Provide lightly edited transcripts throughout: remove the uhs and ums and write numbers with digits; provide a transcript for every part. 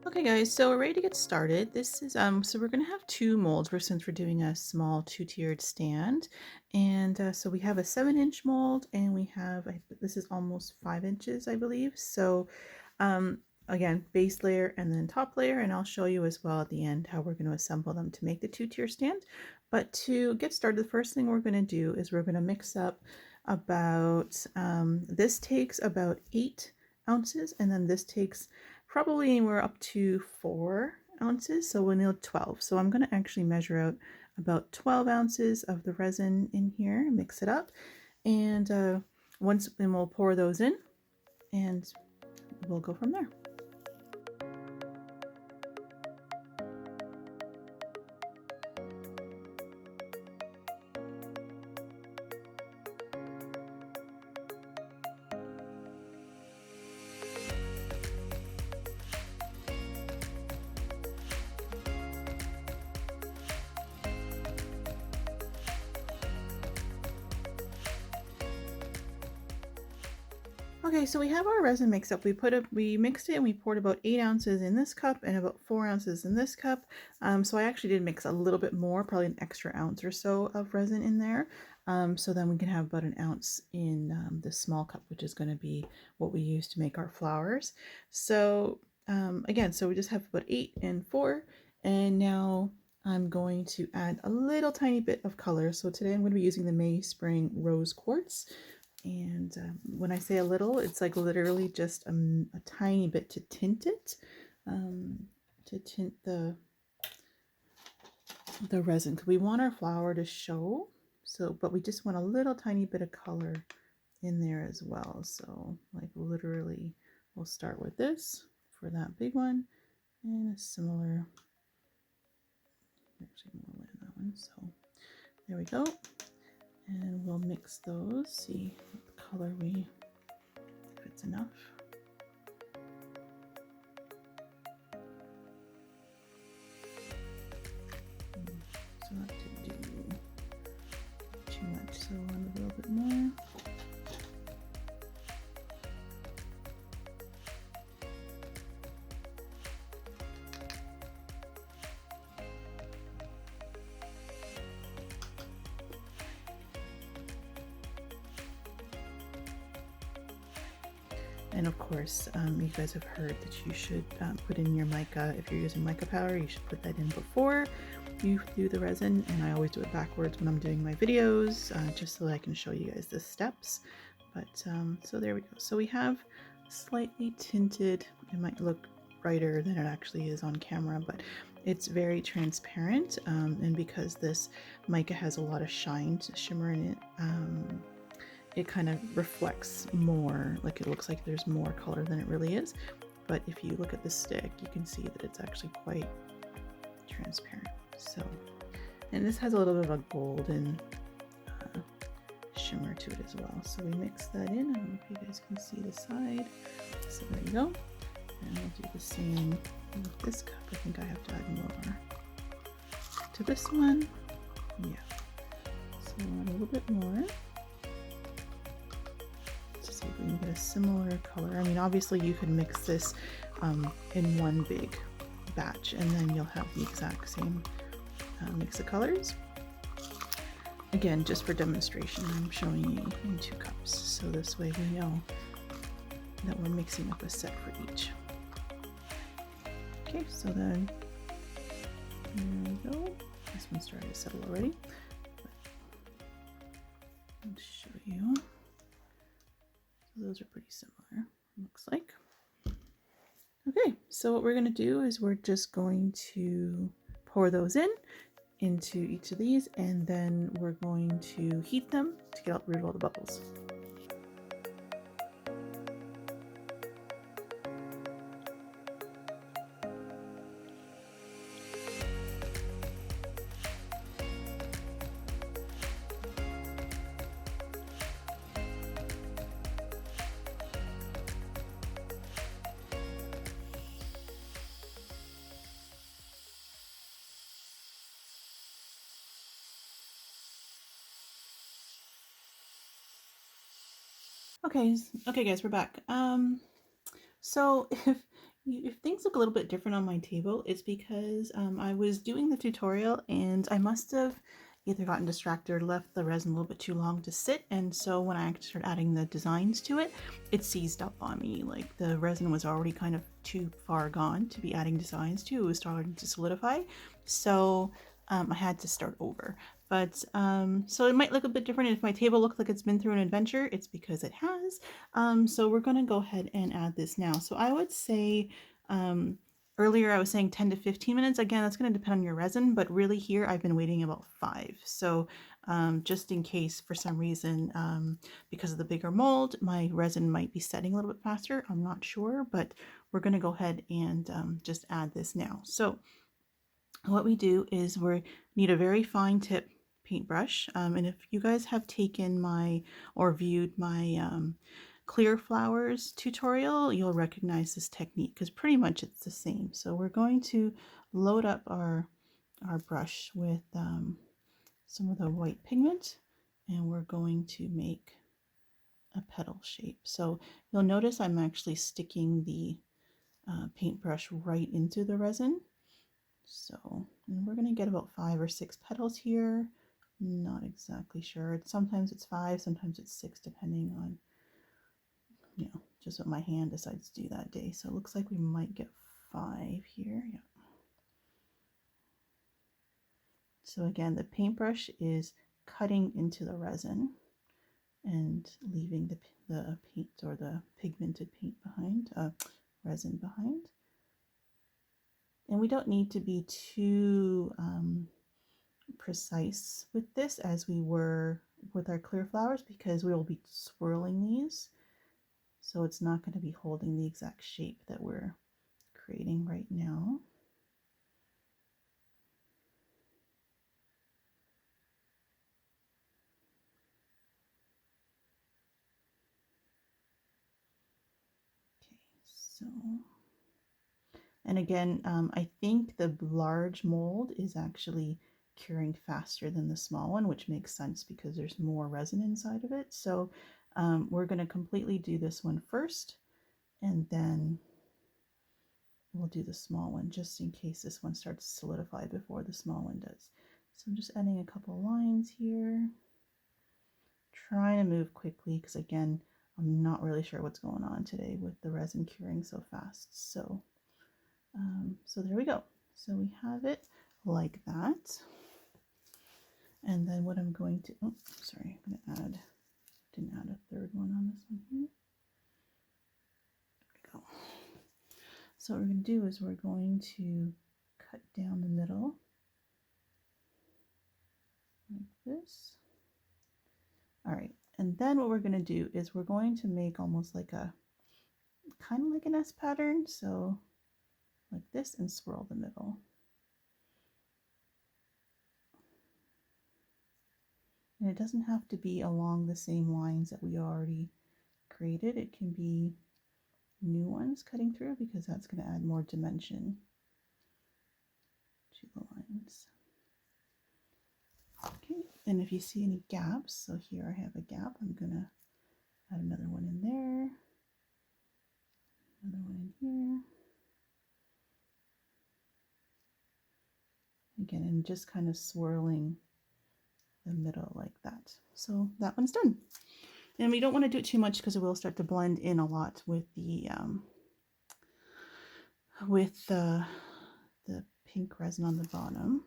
Okay guys, so we're ready to get started. This is so we're gonna have two molds since we're doing a small two-tiered stand. And so we have a 7-inch mold and we have this is almost 5 inches, I believe. So um again, base layer and then top layer, and I'll show you as well at the end how we're going to assemble them to make the two-tier stand. But to get started, the first thing we're going to do is we're going to mix up about this takes about 8 ounces, and then this takes probably anywhere up to 4 ounces, so we'll need 12. So I'm going to actually measure out about 12 ounces of the resin in here, mix it up, and then we'll pour those in and we'll go from there. Okay, so we have our resin mix up. We mixed it and we poured about 8 ounces in this cup and about 4 ounces in this cup. So I actually did mix a little bit more, probably an extra ounce or so of resin in there. So then we can have about an ounce in this small cup, which is going to be what we use to make our flowers. So again, so we just have about 8 and 4, and now I'm going to add a little tiny bit of color. So today I'm going to be using the Meyspring Rose Quartz. And when I say a little, it's like literally just a tiny bit to tint it, to tint the resin, because we want our flower to show. So, but we just want a little tiny bit of color in there as well. So like literally we'll start with this for that big one, and a similar, actually more than that one. So there we go. And we'll mix those, see what color if it's enough. So not to do too much, so I want a little bit more. And of course, you guys have heard that you should put in your mica. If you're using mica powder, you should put that in before you do the resin. And I always do it backwards when I'm doing my videos, just so that I can show you guys the steps. But so there we go. So we have slightly tinted. It might look brighter than it actually is on camera, but it's very transparent. And because this mica has a lot of shine, shimmer in it, it kind of reflects more, like it looks like there's more color than it really is. But if you look at the stick, you can see that it's actually quite transparent. So, and this has a little bit of a golden shimmer to it as well. So we mix that in. I don't know if you guys can see the side. So there you go. And we'll do the same with this cup. I think I have to add more to this one. Yeah. So a little bit more. See if we can get a similar color. I mean, obviously you could mix this in one big batch and then you'll have the exact same mix of colors. Again, just for demonstration, I'm showing you in 2 cups, so this way we know that we're mixing up a set for each. Okay, so then there we go. This one started to settle already. I'll show you. Those are pretty similar, looks like. Okay, so what we're going to do is we're just going to pour those into each of these, and then we're going to heat them to get rid of all the bubbles. Okay, guys, we're back. So if If things look a little bit different on my table, it's because I was doing the tutorial and I must have either gotten distracted or left the resin a little bit too long to sit, and so when I actually started adding the designs to it, it seized up on me. Like the resin was already kind of too far gone to be adding designs to. It was starting to solidify, so I had to start over. But so it might look a bit different. If my table looks like it's been through an adventure, it's because it has. So we're going to go ahead and add this now. So I would say earlier I was saying 10 to 15 minutes. Again, that's going to depend on your resin, but really here I've been waiting about 5. So just in case for some reason, because of the bigger mold, my resin might be setting a little bit faster. I'm not sure, but we're going to go ahead and just add this now. So what we do is we need a very fine tip paintbrush, and if you guys have taken my or viewed my clear flowers tutorial, you'll recognize this technique because pretty much it's the same. So we're going to load up our brush with some of the white pigment, and we're going to make a petal shape. So you'll notice I'm actually sticking the paintbrush right into the resin. So, and we're going to get about 5 or 6 petals here. Not exactly sure. Sometimes it's 5, sometimes it's 6, depending on, just what my hand decides to do that day. So it looks like we might get 5 here. Yeah. So again, the paintbrush is cutting into the resin and leaving the paint or the pigmented paint behind, resin behind. And we don't need to be too precise with this as we were with our clear flowers, because we will be swirling these, so it's not going to be holding the exact shape that we're creating right now. Okay, so, and again, I think the large mold is actually curing faster than the small one, which makes sense because there's more resin inside of it. So we're going to completely do this one first, and then we'll do the small one just in case this one starts to solidify before the small one does. So I'm just adding a couple lines here, trying to move quickly because again, I'm not really sure what's going on today with the resin curing so fast. So so there we go. So we have it like that. And then what I'm going to, oh, sorry, I'm going to add, didn't add a third one on this one here. There we go. So what we're going to do is we're going to cut down the middle like this. All right, and then what we're going to do is we're going to make almost like a, kind of like an S pattern. So like this, and swirl the middle. And it doesn't have to be along the same lines that we already created. It can be new ones cutting through because that's going to add more dimension to the lines. Okay, and if you see any gaps, so here I have a gap, I'm going to add another one in there, another one in here. Again, and just kind of swirling the middle like that. So that one's done. And we don't want to do it too much because it will start to blend in a lot with the pink resin on the bottom.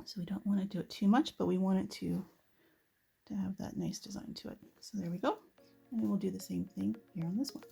So we don't want to do it too much, but we want it to have that nice design to it. So there we go. And we'll do the same thing here on this one.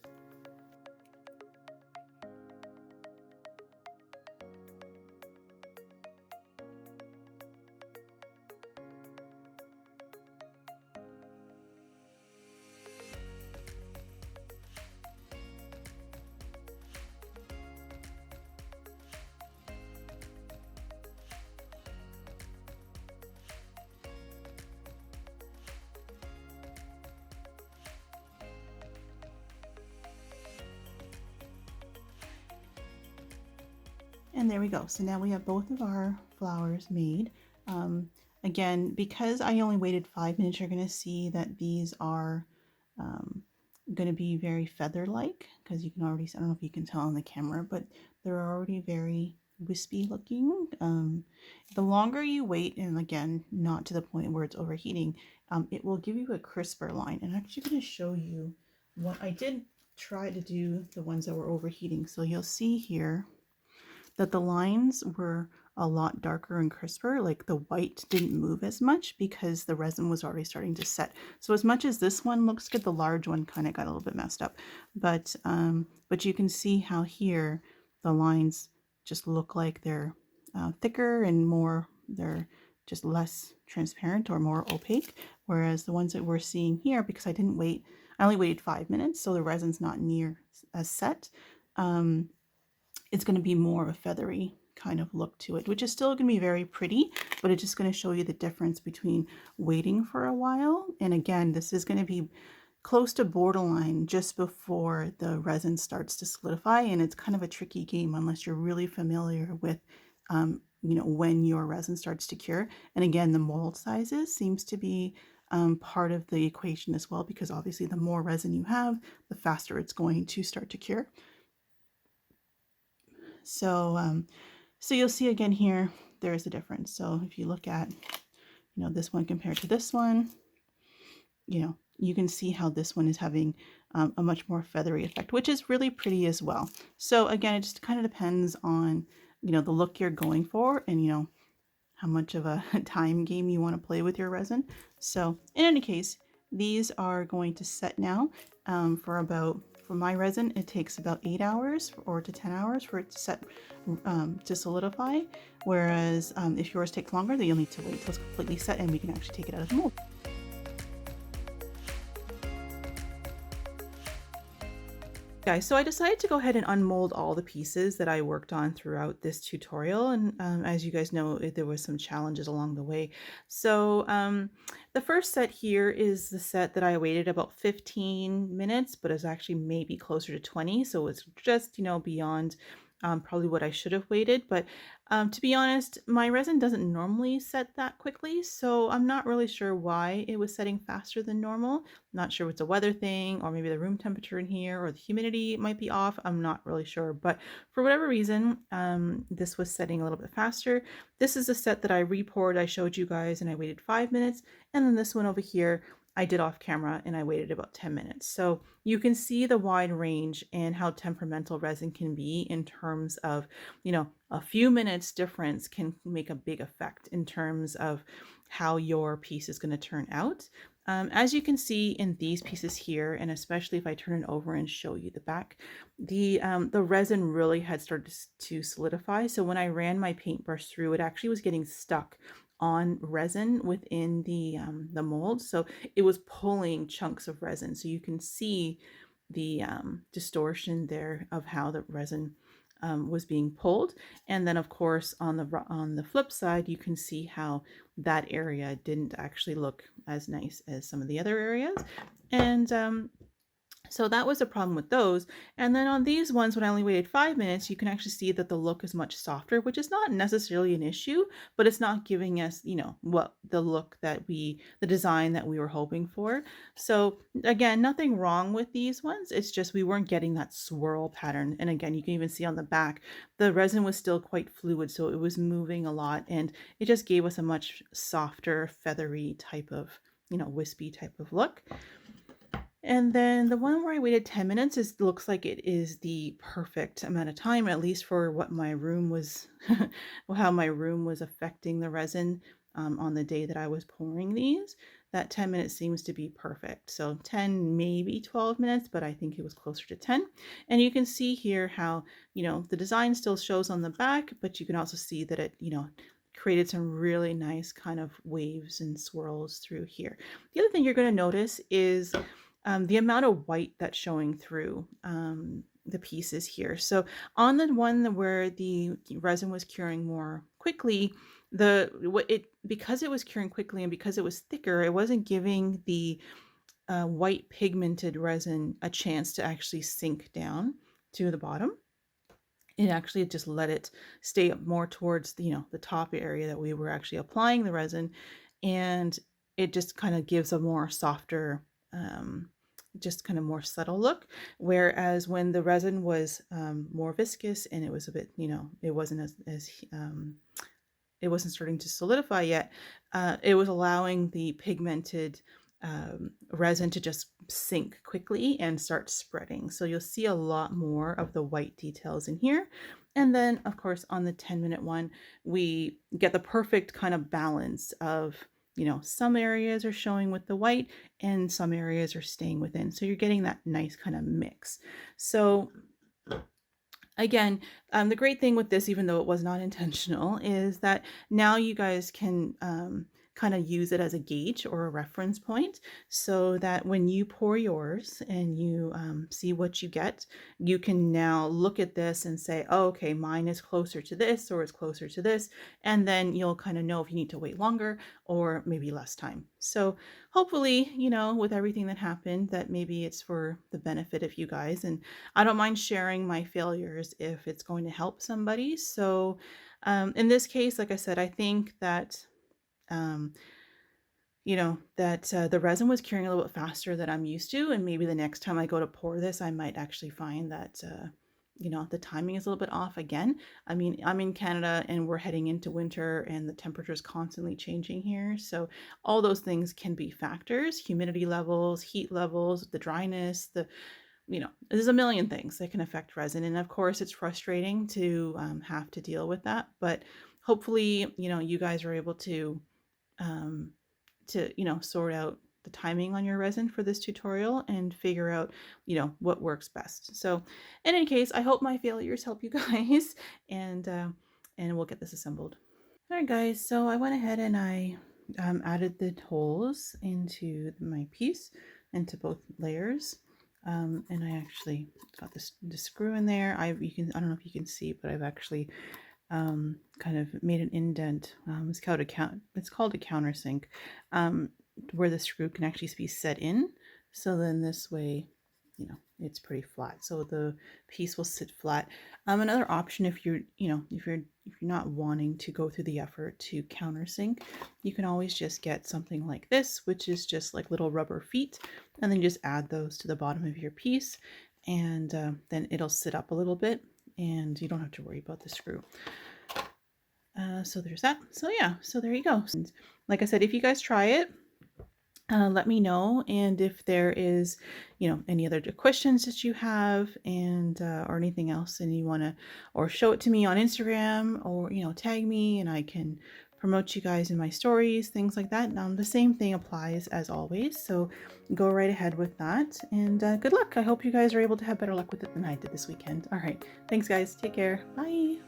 And there we go. So now we have both of our flowers made. Again, because I only waited 5 minutes, you're going to see that these are going to be very feather-like, because you can already, I don't know if you can tell on the camera, but they're already very wispy looking. The longer you wait, and again, not to the point where it's overheating, it will give you a crisper line. And I'm actually going to show you what I did try to do, the ones that were overheating. So you'll see here that the lines were a lot darker and crisper, like the white didn't move as much because the resin was already starting to set. So as much as this one looks good, the large one kind of got a little bit messed up. But you can see how here the lines just look like they're thicker and more, they're just less transparent or more opaque. Whereas the ones that we're seeing here, because I didn't wait, I only waited 5 minutes, so the resin's not near as set. It's going to be more of a feathery kind of look to it, which is still going to be very pretty, but it's just going to show you the difference between waiting for a while. And again, this is going to be close to borderline just before the resin starts to solidify. And it's kind of a tricky game unless you're really familiar with, you know, when your resin starts to cure. And again, the mold sizes seems to be part of the equation as well, because obviously the more resin you have, the faster it's going to start to cure. So, so you'll see again here, there is a difference. So if you look at, you know, this one compared to this one, you know, you can see how this one is having a much more feathery effect, which is really pretty as well. So again, it just kind of depends on, you know, the look you're going for and, you know, how much of a time game you want to play with your resin. So in any case, these are going to set now for my resin, it takes about 8 hours or to 10 hours for it to set, to solidify. Whereas if yours takes longer, then you'll need to wait till it's completely set and we can actually take it out of the mold. Guys, so I decided to go ahead and unmold all the pieces that I worked on throughout this tutorial, and as you guys know, there was some challenges along the way. So the first set here is the set that I waited about 15 minutes, but is actually maybe closer to 20, so it's just, you know, beyond probably what I should have waited. But to be honest, my resin doesn't normally set that quickly, so I'm not really sure why it was setting faster than normal. Not sure if it's a weather thing, or maybe the room temperature in here or the humidity might be off. I'm not really sure, but for whatever reason, this was setting a little bit faster. This is a set that I re-poured, I showed you guys, and I waited 5 minutes. And then this one over here, I did off camera and I waited about 10 minutes. So you can see the wide range and how temperamental resin can be in terms of, you know, a few minutes difference can make a big effect in terms of how your piece is going to turn out. As you can see in these pieces here, and especially if I turn it over and show you the back, the resin really had started to solidify. So when I ran my paintbrush through, it actually was getting stuck on resin within the mold. So it was pulling chunks of resin. So you can see the distortion there of how the resin was being pulled. And then of course on the flip side, you can see how that area didn't actually look as nice as some of the other areas. And so that was a problem with those. And then on these ones, when I only waited 5 minutes, you can actually see that the look is much softer, which is not necessarily an issue, but it's not giving us, you know, what the look that the design that we were hoping for. So again, nothing wrong with these ones. It's just we weren't getting that swirl pattern. And again, you can even see on the back, the resin was still quite fluid, so it was moving a lot, and it just gave us a much softer, feathery type of, you know, wispy type of look. And then the one where I waited 10 minutes looks like it is the perfect amount of time, at least for what my room was, how my room was affecting the resin on the day that I was pouring these. That 10 minutes seems to be perfect. So 10, maybe 12 minutes, but I think it was closer to 10. And you can see here how, you know, the design still shows on the back, but you can also see that it, you know, created some really nice kind of waves and swirls through here. The other thing you're going to notice is the amount of white that's showing through the pieces here. So on the one where the resin was curing more quickly, because it was curing quickly and because it was thicker, it wasn't giving the white pigmented resin a chance to actually sink down to the bottom. It actually just let it stay up more towards the, you know, the top area that we were actually applying the resin, and it just kind of gives a more softer just kind of more subtle look. Whereas when the resin was more viscous and it was a bit, it wasn't as it wasn't starting to solidify yet, it was allowing the pigmented resin to just sink quickly and start spreading. So you'll see a lot more of the white details in here. And then, of course, on the 10-minute one, we get the perfect kind of balance of, some areas are showing with the white and some areas are staying within. So you're getting that nice kind of mix. So again, the great thing with this, even though it was not intentional, is that now you guys can kind of use it as a gauge or a reference point, so that when you pour yours and you see what you get, you can now look at this and say, oh, okay, mine is closer to this or it's closer to this. And then you'll kind of know if you need to wait longer or maybe less time. So hopefully, with everything that happened, that maybe it's for the benefit of you guys. And I don't mind sharing my failures if it's going to help somebody. So in this case, like I said, I think that, um, the resin was curing a little bit faster than I'm used to. And maybe the next time I go to pour this, I might actually find that, the timing is a little bit off again. I mean, I'm in Canada and we're heading into winter and the temperature is constantly changing here. So all those things can be factors: humidity levels, heat levels, the dryness, there's a million things that can affect resin. And of course, it's frustrating to have to deal with that. But hopefully, you guys are able um, sort out the timing on your resin for this tutorial and figure out, what works best. So in any case, I hope my failures help you guys, and we'll get this assembled. All right, guys, so I went ahead and I added the holes into my piece, into both layers. And I actually got the screw in there. I don't know if you can see, but I've actually kind of made an indent. It's called a countersink, where the screw can actually be set in. So then this way, it's pretty flat. So the piece will sit flat. Another option, if you're not wanting to go through the effort to countersink, you can always just get something like this, which is just like little rubber feet, and then just add those to the bottom of your piece, and then it'll sit up a little bit, and you don't have to worry about the screw. So there's that. So yeah, so there you go. And like I said, if you guys try it, let me know. And if there is, any other questions that you have, and or anything else, and you want to, or show it to me on Instagram, or tag me, and I can promote you guys in my stories, things like that. The same thing applies as always. So go right ahead with that, and good luck. I hope you guys are able to have better luck with it than I did this weekend. All right, thanks guys. Take care. Bye.